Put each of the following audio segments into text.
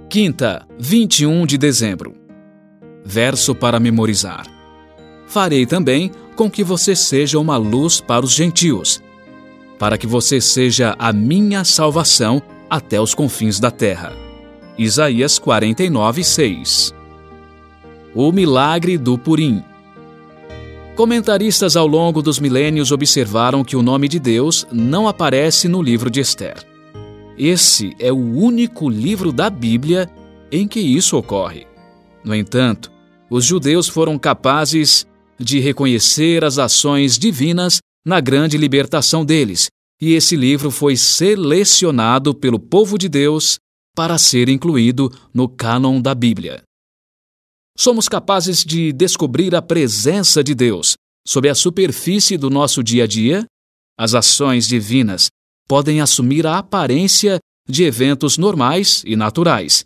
Quinta, 21 de dezembro. Verso para memorizar. Farei também com que você seja uma luz para os gentios, para que você seja a minha salvação até os confins da terra. Isaías 49, 6. O milagre do Purim. Comentaristas ao longo dos milênios observaram que o nome de Deus não aparece no livro de Ester. Esse é o único livro da Bíblia em que isso ocorre. No entanto, os judeus foram capazes de reconhecer as ações divinas na grande libertação deles, e esse livro foi selecionado pelo povo de Deus para ser incluído no cânon da Bíblia. Somos capazes de descobrir a presença de Deus sob a superfície do nosso dia a dia? As ações divinas podem assumir a aparência de eventos normais e naturais.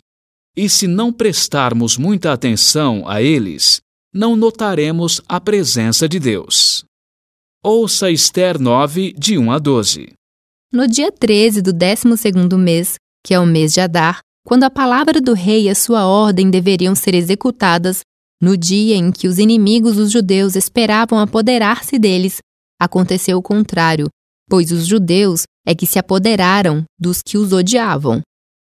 E se não prestarmos muita atenção a eles, não notaremos a presença de Deus. Ouça Ester 9, de 1 a 12. No dia 13 do 12º mês, que é o mês de Adar, quando a palavra do rei e a sua ordem deveriam ser executadas, no dia em que os inimigos dos judeus esperavam apoderar-se deles, aconteceu o contrário, pois os judeus é que se apoderaram dos que os odiavam.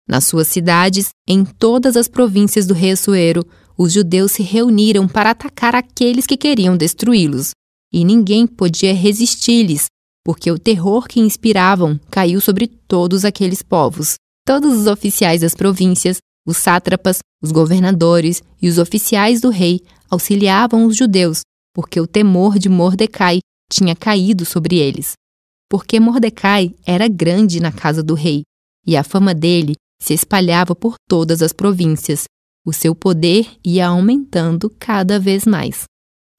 Nas suas cidades, em todas as províncias do rei Assuero, os judeus se reuniram para atacar aqueles que queriam destruí-los, e ninguém podia resistir-lhes, porque o terror que inspiravam caiu sobre todos aqueles povos. Todos os oficiais das províncias, os sátrapas, os governadores e os oficiais do rei auxiliavam os judeus, porque o temor de Mordecai tinha caído sobre eles. Porque Mordecai era grande na casa do rei, e a fama dele se espalhava por todas as províncias. O seu poder ia aumentando cada vez mais.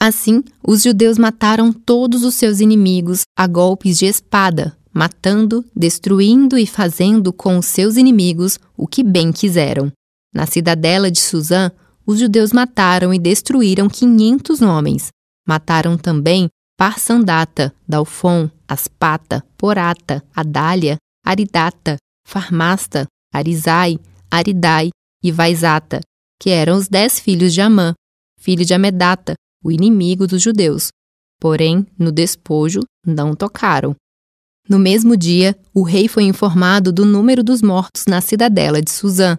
Assim, os judeus mataram todos os seus inimigos a golpes de espada, matando, destruindo e fazendo com os seus inimigos o que bem quiseram. Na cidadela de Suzã, os judeus mataram e destruíram 500 homens. Mataram também Parsandata, Dalfon, Aspata, Porata, Adália, Aridata, Farmasta, Arizai, Aridai e Vaizata, que eram os 10 filhos de Amã, filho de Amedata, o inimigo dos judeus. Porém, no despojo, não tocaram. No mesmo dia, o rei foi informado do número dos mortos na cidadela de Suzã.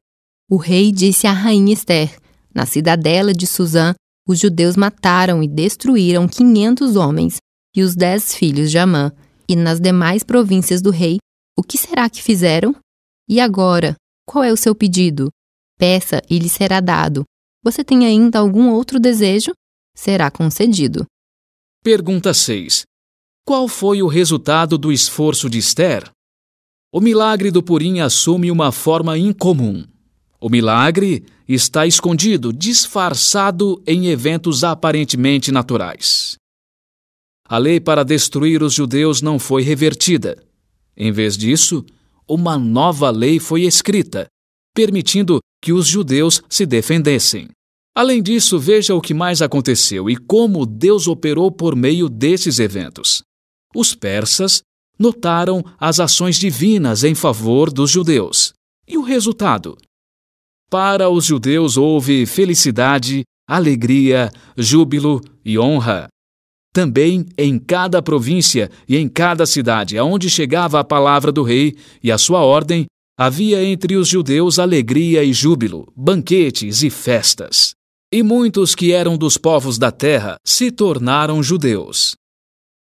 O rei disse à rainha Ester: na cidadela de Suzã, os judeus mataram e destruíram 500 homens e os 10 filhos de Amã. E nas demais províncias do rei, o que será que fizeram? E agora, qual é o seu pedido? Peça e lhe será dado. Você tem ainda algum outro desejo? Será concedido. Pergunta 6. Qual foi o resultado do esforço de Ester? O milagre do Purim assume uma forma incomum. O milagre está escondido, disfarçado em eventos aparentemente naturais. A lei para destruir os judeus não foi revertida. Em vez disso, uma nova lei foi escrita, permitindo que os judeus se defendessem. Além disso, veja o que mais aconteceu e como Deus operou por meio desses eventos. Os persas notaram as ações divinas em favor dos judeus. E o resultado? Para os judeus houve felicidade, alegria, júbilo e honra. Também em cada província e em cada cidade aonde chegava a palavra do rei e a sua ordem, havia entre os judeus alegria e júbilo, banquetes e festas. E muitos que eram dos povos da terra se tornaram judeus.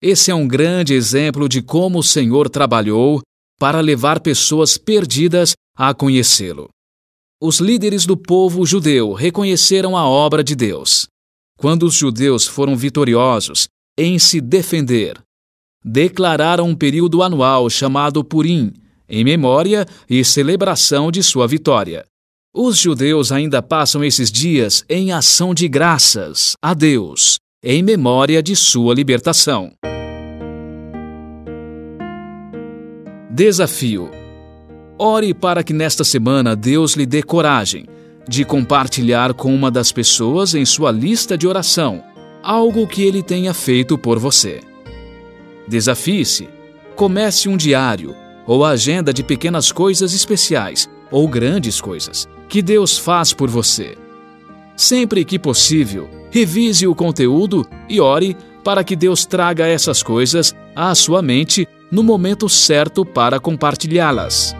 Esse é um grande exemplo de como o Senhor trabalhou para levar pessoas perdidas a conhecê-lo. Os líderes do povo judeu reconheceram a obra de Deus. Quando os judeus foram vitoriosos em se defender, declararam um período anual chamado Purim, em memória e celebração de sua vitória. Os judeus ainda passam esses dias em ação de graças a Deus, em memória de sua libertação. Desafio. Ore para que nesta semana Deus lhe dê coragem de compartilhar com uma das pessoas em sua lista de oração algo que Ele tenha feito por você. Desafie-se. Comece um diário ou agenda de pequenas coisas especiais ou grandes coisas que Deus faz por você. Sempre que possível, revise o conteúdo e ore para que Deus traga essas coisas à sua mente no momento certo para compartilhá-las.